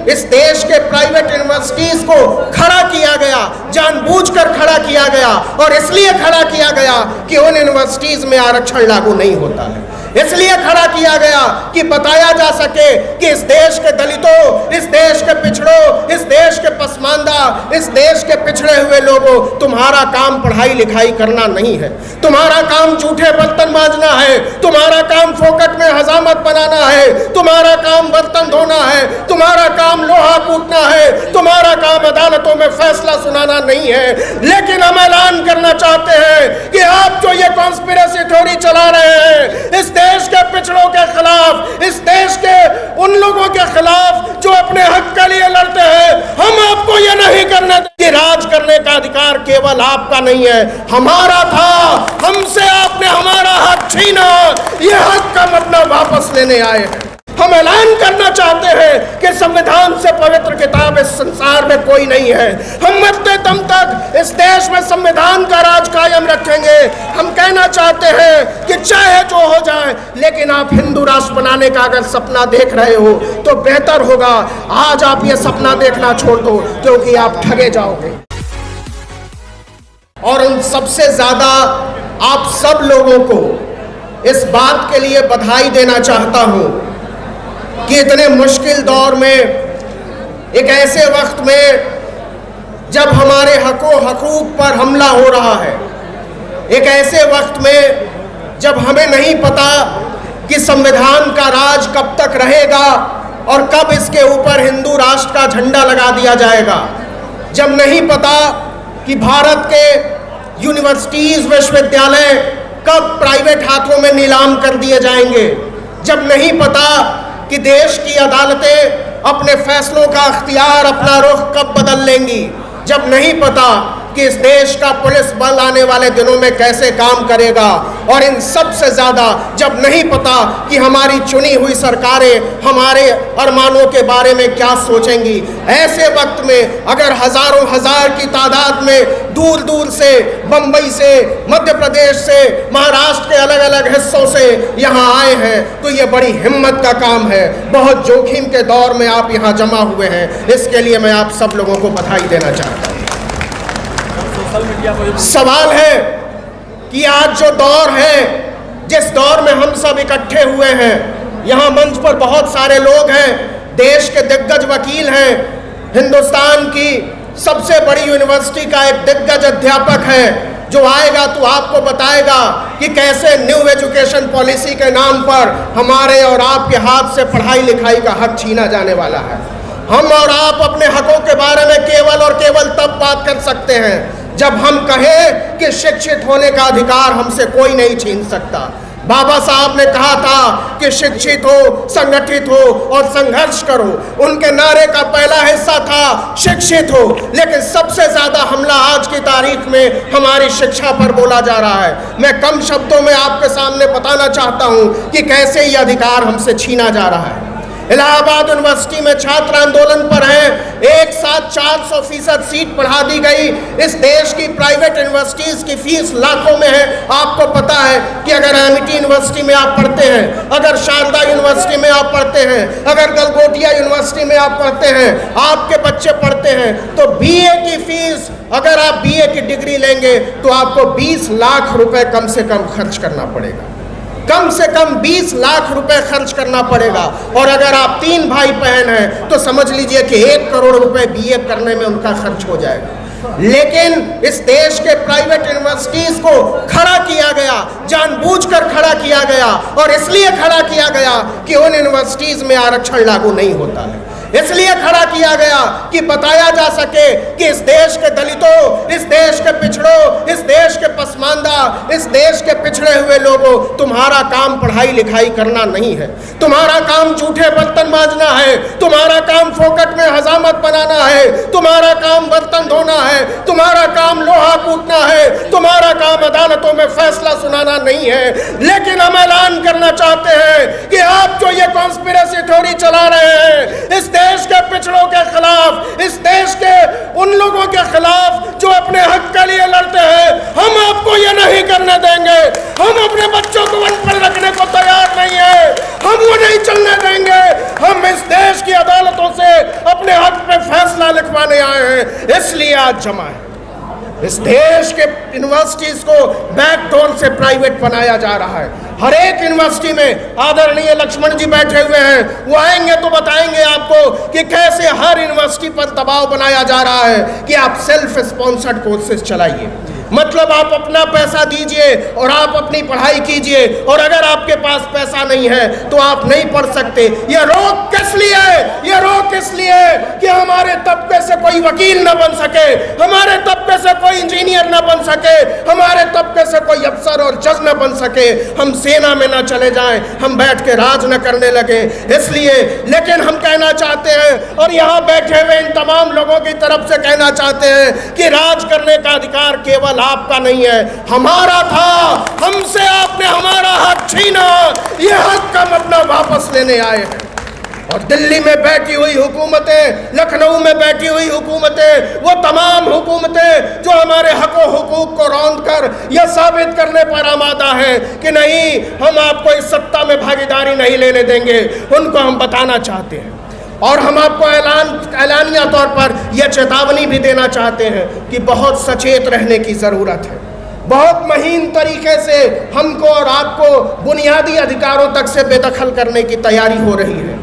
इस देश के प्राइवेट यूनिवर्सिटीज को खड़ा किया गया, जानबूझकर खड़ा किया गया और इसलिए खड़ा किया गया कि उन यूनिवर्सिटीज में आरक्षण लागू नहीं होता है। इसलिए खड़ा किया गया कि बताया जा सके कि इस देश के दलितों, इस देश के पिछड़ों, इस देश के पसमानदा, इस देश के पिछड़े हुए लोगों, तुम्हारा काम पढ़ाई लिखाई करना नहीं है, तुम्हारा काम झूठे बर्तन मांजना है, तुम्हारा काम फोकट में हजामत बनाना है, तुम्हारा काम बर्तन धोना है, तुम्हारा काम लोहा कूटना है, तुम्हारा काम अदालतों में फैसला सुनाना नहीं है। लेकिन हम ऐलान करना चाहते हैं कि आप जो ये कॉन्स्पिरेसी थ्योरी चला रहे हैं इस देश के पिछड़ों के खिलाफ, इस देश के उन लोगों के खिलाफ जो अपने हक के लिए लड़ते हैं, हम आपको ये नहीं करने देंगे। राज करने का अधिकार केवल आपका नहीं है, हमारा था। हमसे आपने हमारा हक छीना, ये हक का मतलब वापस लेने आए हैं। हम ऐलान करना चाहते हैं कि संविधान से पवित्र किताब इस संसार में कोई नहीं है। हम मरते दम तक इस देश में संविधान का राज कायम रखेंगे। हम कहना चाहते हैं कि चाहे जो हो जाए, लेकिन आप हिंदू राष्ट्र बनाने का अगर सपना देख रहे हो तो बेहतर होगा आज आप ये सपना देखना छोड़ दो, क्योंकि आप ठगे जाओगे। और उन सबसे ज्यादा आप सब लोगों को इस बात के लिए बधाई देना चाहता हूं कि इतने मुश्किल दौर में, एक ऐसे वक्त में जब हमारे हकूक पर हमला हो रहा है, एक ऐसे वक्त में जब हमें नहीं पता कि संविधान का राज कब तक रहेगा और कब इसके ऊपर हिंदू राष्ट्र का झंडा लगा दिया जाएगा, जब नहीं पता कि भारत के यूनिवर्सिटीज, विश्वविद्यालय कब प्राइवेट हाथों में नीलाम कर दिए जाएंगे, जब नहीं पता कि देश की अदालतें अपने फैसलों का अख्तियार, अपना रुख कब बदल लेंगी, जब नहीं पता कि इस देश का पुलिस बल आने वाले दिनों में कैसे काम करेगा, और इन सब से ज़्यादा जब नहीं पता कि हमारी चुनी हुई सरकारें हमारे अरमानों के बारे में क्या सोचेंगी, ऐसे वक्त में अगर हजारों हजार की तादाद में दूर दूर से, बम्बई से, मध्य प्रदेश से, महाराष्ट्र के अलग अलग हिस्सों से यहाँ आए हैं तो ये बड़ी हिम्मत का काम है। बहुत जोखिम के दौर में आप यहाँ जमा हुए हैं, इसके लिए मैं आप सब लोगों को बधाई देना चाहता हूँ। सवाल है कि आज जो दौर है, जिस दौर में हम सब इकट्ठे हुए हैं, यहाँ मंच पर बहुत सारे लोग हैं, देश के दिग्गज वकील हैं, हिंदुस्तान की सबसे बड़ी यूनिवर्सिटी का एक दिग्गज अध्यापक है जो आएगा तो आपको बताएगा कि कैसे न्यू एजुकेशन पॉलिसी के नाम पर हमारे और आपके हाथ से पढ़ाई लिखाई का हक छीना जाने वाला है। हम और आप अपने हकों के बारे में केवल और केवल तब बात कर सकते हैं जब हम कहें कि शिक्षित होने का अधिकार हमसे कोई नहीं छीन सकता। बाबा साहब ने कहा था कि शिक्षित हो, संगठित हो और संघर्ष करो। उनके नारे का पहला हिस्सा था शिक्षित हो, लेकिन सबसे ज्यादा हमला आज की तारीख में हमारी शिक्षा पर बोला जा रहा है। मैं कम शब्दों में आपके सामने बताना चाहता हूं कि कैसे ये अधिकार हमसे छीना जा रहा है। इलाहाबाद यूनिवर्सिटी में छात्र आंदोलन पर हैं, एक साथ 400% सीट बढ़ा दी गई। इस देश की प्राइवेट यूनिवर्सिटीज की फीस लाखों में है। आपको पता है कि अगर एमिटी यूनिवर्सिटी में आप पढ़ते हैं, अगर शारदा यूनिवर्सिटी में आप पढ़ते हैं, अगर गलगोटिया यूनिवर्सिटी में आप पढ़ते हैं, आपके बच्चे पढ़ते हैं, तो बीए की फीस, अगर आप बीए की डिग्री लेंगे तो आपको 20 लाख रुपए कम से कम खर्च करना पड़ेगा। कम से कम 20 लाख रुपए खर्च करना पड़ेगा। और अगर आप 3 भाई बहन हैं तो समझ लीजिए कि 1 करोड़ रुपए बीए करने में उनका खर्च हो जाएगा। लेकिन इस देश के प्राइवेट यूनिवर्सिटीज को खड़ा किया गया, जानबूझकर खड़ा किया गया, और इसलिए खड़ा किया गया कि उन यूनिवर्सिटीज में आरक्षण लागू नहीं होता है। इसलिए खड़ा किया गया कि बताया जा सके कि इस देश के दलितों, इस देश के पिछड़ों, इस देश के पसमानदा, इस देश के पिछड़े हुए लोगों, तुम्हारा काम पढ़ाई लिखाई करना नहीं है, तुम्हारा काम झूठे बर्तन मांजना है, तुम्हारा काम फोकट में हजामत बनाना है, तुम्हारा काम बर्तन धोना है, तुम्हारा काम लोहा कूटना है, तुम्हारा काम अदालतों में फैसला सुनाना नहीं है। लेकिन हम ऐलान करना चाहते हैं कि आप जो ये कॉन्स्पिरेसी थ्योरी चला रहे हैं इस देश के पिछड़ों के खिलाफ, इस देश के उन लोगों के खिलाफ जो अपने हक के लिए लड़ते हैं, हम आपको ये नहीं करने देंगे। हम अपने बच्चों को अनपढ़ रखने को तैयार नहीं है, हम वो नहीं चलने देंगे। हम इस देश की अदालतों से अपने इसलिए आज जमा है। इस देश के यूनिवर्सिटीज को बैकडोर से प्राइवेट बनाया जा रहा है। हर एक यूनिवर्सिटी में आदरणीय लक्ष्मण जी बैठे हुए हैं, वो आएंगे तो बताएंगे आपको कि कैसे हर यूनिवर्सिटी पर दबाव बनाया जा रहा है कि आप सेल्फ स्पॉन्सर्ड कोर्सेज चलाइए। मतलब आप अपना पैसा दीजिए और आप अपनी पढ़ाई कीजिए, और अगर आपके पास पैसा नहीं है तो आप नहीं पढ़ सकते। यह रोक किस लिए है? यह रोक इसलिए कि हमारे तबके से कोई वकील न बन सके, हमारे तबके से कोई इंजीनियर न बन सके, हमारे तबके से कोई अफसर और जज न बन सके, हम सेना में न चले जाएं, हम बैठ के राज न करने लगे इसलिए। लेकिन हम कहना चाहते हैं और यहाँ बैठे हुए इन तमाम लोगों की तरफ से कहना चाहते हैं कि राज करने का अधिकार केवल आपका नहीं है, हमारा था। हमसे आपने हमारा हक छीना, ये हक हम अपना वापस लेने आए हैं। और दिल्ली में बैठी हुई हुकूमतें, लखनऊ में बैठी हुई हुकूमतें, वो तमाम हुकूमतें जो हमारे हक व हुकूक को रौंद कर यह साबित करने पर आमादा है कि नहीं, हम आपको इस सत्ता में भागीदारी नहीं लेने देंगे, उनको हम बताना चाहते हैं। और हम आपको ऐलानिया तौर पर यह चेतावनी भी देना चाहते हैं कि बहुत सचेत रहने की ज़रूरत है। बहुत महीन तरीके से हमको और आपको बुनियादी अधिकारों तक से बेदखल करने की तैयारी हो रही है।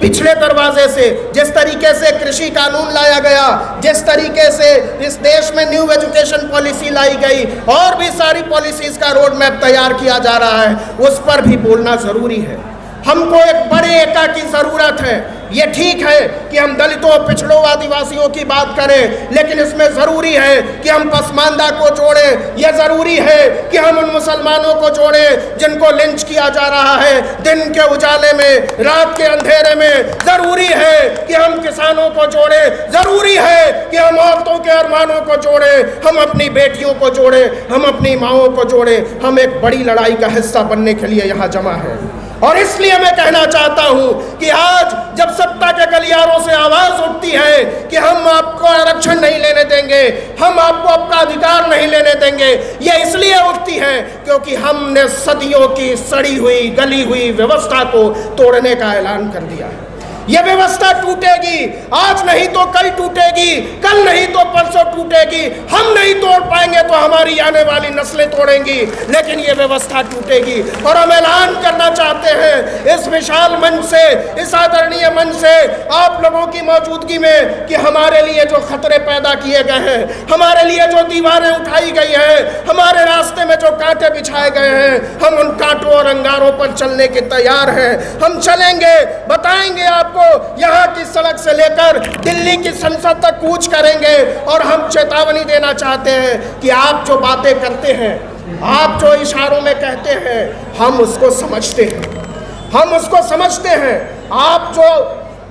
पिछले दरवाजे से जिस तरीके से कृषि कानून लाया गया, जिस तरीके से इस देश में न्यू एजुकेशन पॉलिसी लाई गई, और भी सारी पॉलिसीज़ का रोड मैप तैयार किया जा रहा है, उस पर भी बोलना ज़रूरी है। हमको एक बड़े एका की ज़रूरत है। ये ठीक है कि हम दलितों, पिछड़ों, आदिवासियों की बात करें, लेकिन इसमें ज़रूरी है कि हम पसमानदा को जोड़ें। यह ज़रूरी है कि हम उन मुसलमानों को जोड़ें जिनको लिंच किया जा रहा है दिन के उजाले में, रात के अंधेरे में। ज़रूरी है कि हम किसानों को जोड़ें, ज़रूरी है कि हम औरतों के अरमानों को जोड़ें, हम अपनी बेटियों को जोड़ें, हम अपनी माओं को जोड़ें। हम एक बड़ी लड़ाई का हिस्सा बनने के लिए यहाँ जमा है। और इसलिए मैं कहना चाहता हूं कि आज जब सत्ता के गलियारों से आवाज उठती है कि हम आपको आरक्षण नहीं लेने देंगे, हम आपको आपका अधिकार नहीं लेने देंगे, ये इसलिए उठती है क्योंकि हमने सदियों की सड़ी हुई, गली हुई व्यवस्था को तोड़ने का ऐलान कर दिया है। यह व्यवस्था टूटेगी, आज नहीं तो कल टूटेगी, कल नहीं तो परसों टूटेगी। हम नहीं तोड़ पाएंगे तो हमारी आने वाली नस्लें तोड़ेंगी, लेकिन यह व्यवस्था टूटेगी। और हम ऐलान करना चाहते हैं इस विशाल मंच से, इस आदरणीय मंच से, आप लोगों की मौजूदगी में कि हमारे लिए जो खतरे पैदा किए गए हैं, हमारे लिए जो दीवारें उठाई गई हैं, हमारे रास्ते में जो कांटे बिछाए गए हैं, हम उन कांटों और अंगारों पर चलने के तैयार हैं। हम चलेंगे, बताएंगे आपको, यहाँ की सड़क से लेकर दिल्ली की संसद तक कूच करेंगे। और हम चेतावनी देना चाहते हैं कि आप जो बातें करते हैं, आप जो इशारों में कहते हैं, हम उसको समझते हैं, हम उसको समझते हैं। आप जो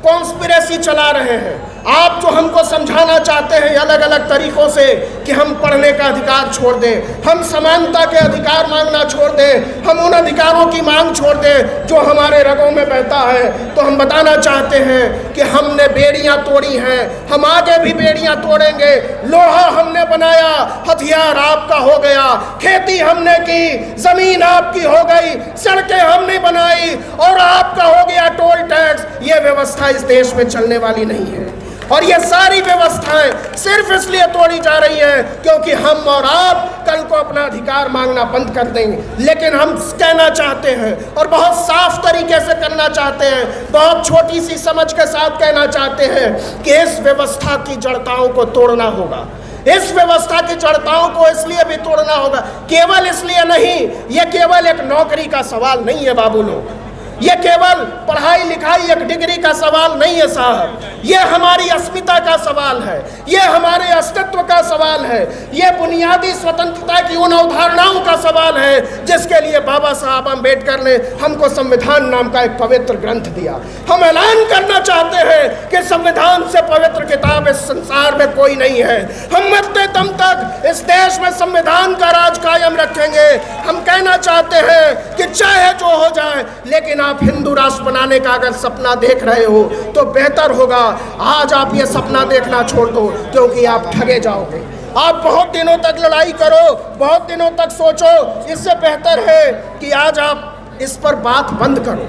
कॉन्स्पिरेसी चला रहे हैं, आप जो हमको समझाना चाहते हैं अलग अलग तरीकों से कि हम पढ़ने का अधिकार छोड़ दें, हम समानता के अधिकार मांगना छोड़ दें, हम उन अधिकारों की मांग छोड़ दें जो हमारे रगों में बहता है, तो हम बताना चाहते हैं कि हमने बेड़ियां तोड़ी हैं, हम आगे भी बेड़ियां तोड़ेंगे। लोहा हमने बनाया, हथियार आपका हो गया। खेती हमने की, जमीन आपकी हो गई, सड़कें हमने बनाई और आपका हो गया टोल टैक्स। ये व्यवस्था इस देश में चलने वाली नहीं है। और ये सारी व्यवस्थाएं सिर्फ इसलिए तोड़ी जा रही हैं क्योंकि हम और आप कल को अपना अधिकार मांगना बंद कर देंगे। लेकिन हम कहना चाहते हैं और बहुत साफ तरीके से करना चाहते हैं, बहुत छोटी सी समझ के साथ कहना चाहते हैं कि इस व्यवस्था की जड़ताओं को तोड़ना होगा। इस व्यवस्था की जड़ताओं को इसलिए भी तोड़ना होगा, केवल इसलिए नहीं, यह केवल एक नौकरी का सवाल नहीं है बाबू लोग, ये केवल पढ़ाई लिखाई एक डिग्री का सवाल नहीं है साहब, ये हमारी अस्मिता का सवाल है, ये हमारे अस्तित्व का सवाल है, ये बुनियादी स्वतंत्रता की उन अवधारणाओं का सवाल है जिसके लिए बाबा साहब अम्बेडकर ने हमको संविधान नाम का एक पवित्र ग्रंथ दिया। हम ऐलान करना चाहते हैं कि संविधान से पवित्र किताब इस संसार में कोई नहीं है। हम मरते दम तक इस देश में संविधान का राज कायम रखेंगे। हम कहना चाहते हैं कि चाहे जो हो जाए, लेकिन आप हिंदू राष्ट्र बनाने का अगर सपना देख रहे हो तो बेहतर होगा आज आप ये सपना देखना छोड़ दो, क्योंकि आप ठगे जाओगे। आप बहुत दिनों तक लड़ाई करो, बहुत दिनों तक सोचो, इससे बेहतर है कि आज आप इस पर बात बंद करो।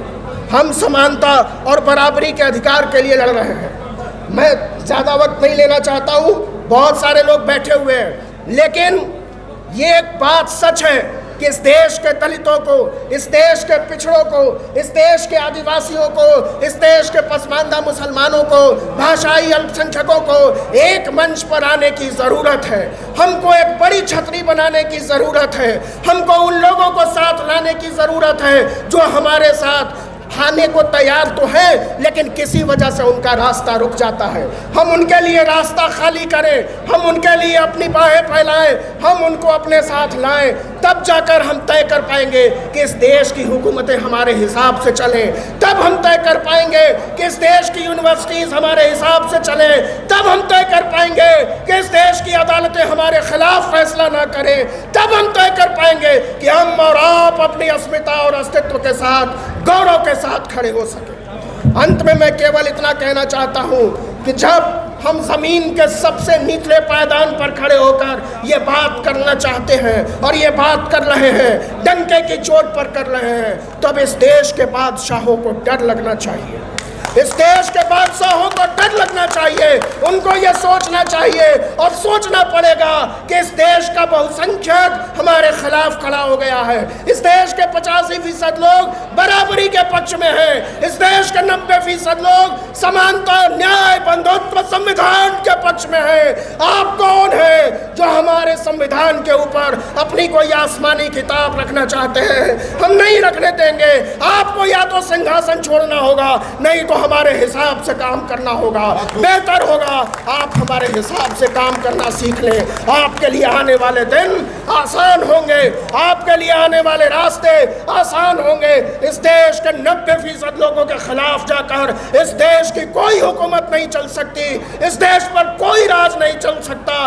हम समानता और बराबरी के अधिकार के लिए लड़ रहे हैं। मैं ज़्यादा वक्त नहीं लेना चाहता हूँ। बहुत सारे लोग बैठे हुए हैं, लेकिन ये एक बात सच है कि इस देश के दलितों को, इस देश के पिछड़ों को, इस देश के आदिवासियों को, इस देश के पसमानदा मुसलमानों को, भाषाई अल्पसंख्यकों को एक मंच पर आने की ज़रूरत है। हमको एक बड़ी छतरी बनाने की ज़रूरत है। हमको उन लोगों को साथ लाने की ज़रूरत है जो हमारे साथ खाने को तैयार तो है, लेकिन किसी वजह से उनका रास्ता रुक जाता है। हम उनके लिए रास्ता खाली करें, हम उनके लिए अपनी बाहें फैलाएं, हम उनको अपने साथ लाएं, तब जाकर हम तय कर पाएंगे कि इस देश की हुकूमतें हमारे हिसाब से चलें। तब हम तय कर पाएंगे कि इस देश की यूनिवर्सिटीज़ हमारे हिसाब से चलें। तब हम तय कर पाएंगे कि इस देश की अदालतें हमारे खिलाफ फैसला ना करें। तब हम तय कर पाएंगे कि हम और आप अपनी अस्मिता और अस्तित्व के साथ, गौरव के साथ खड़े हो सके। अंत में मैं केवल इतना कहना चाहता हूं कि जब हम जमीन के सबसे निचले पायदान पर खड़े होकर ये बात करना चाहते हैं और ये बात कर रहे हैं, डंके की चोट पर कर रहे हैं, तब इस देश के बादशाहों को डर लगना चाहिए। इस देश के बादशाहों को डर लगना चाहिए। उनको ये सोचना चाहिए और सोचना पड़ेगा कि इस देश का बहुसंख्यक हमारे खिलाफ खड़ा हो गया है। इस देश के 85% लोग बराबरी के पक्ष में हैं। इस देश के 90% लोग समानता, न्याय, बंधुत्व, संविधान के पक्ष में हैं। आप कौन हैं जो हमारे संविधान के ऊपर अपनी कोई आसमानी किताब रखना चाहते हैं? हम नहीं रखने देंगे। आपको या तो सिंहासन छोड़ना होगा, नहीं तो हमारे हिसाब से काम करना होगा। बेहतर होगा आप हमारे हिसाब से काम करना सीख लें। आपके लिए आने वाले दिन आसान होंगे, आपके लिए आने वाले रास्ते आसान होंगे। इस देश के 90% लोगों के खिलाफ जाकर इस देश की कोई हुकूमत नहीं चल सकती, इस देश पर कोई राज नहीं चल सकता।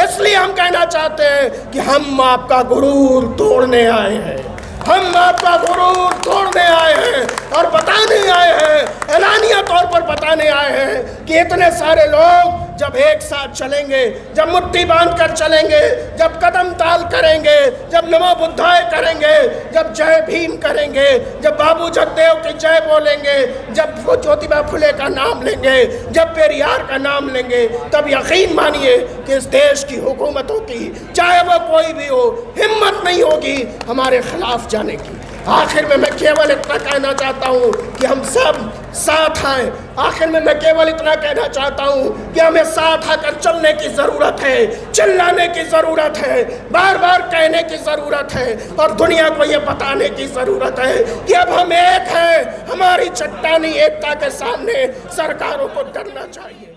इसलिए हम कहना चाहते हैं कि हम आपका गुरूर तोड़ने आए हैं। हम आपका गुरूर तोड़ने आए हैं और बताने आए हैं, ऐलानिया तौर पर बताने आए हैं कि इतने सारे लोग जब एक साथ चलेंगे, जब मुट्ठी बांधकर चलेंगे, जब कदम ताल करेंगे, जब नमो बुद्धाय करेंगे, जब जय भीम करेंगे, जब बाबू जगदेव की जय बोलेंगे, जब वो ज्योतिबा फुले का नाम लेंगे, जब पेरियार का नाम लेंगे, तब यकीन मानिए कि इस देश की हुकूमतों की, चाहे वो कोई भी हो, हिम्मत नहीं होगी हमारे खिलाफ जाने की। आखिर में मैं केवल इतना कहना चाहता हूँ कि हम सब साथ आए। आखिर में मैं केवल इतना कहना चाहता हूँ कि हमें साथ आकर चलने की ज़रूरत है, चिल्लाने की ज़रूरत है, बार बार कहने की ज़रूरत है और दुनिया को ये बताने की ज़रूरत है कि अब हम एक हैं। हमारी चट्टानी एकता के सामने सरकारों को डरना चाहिए।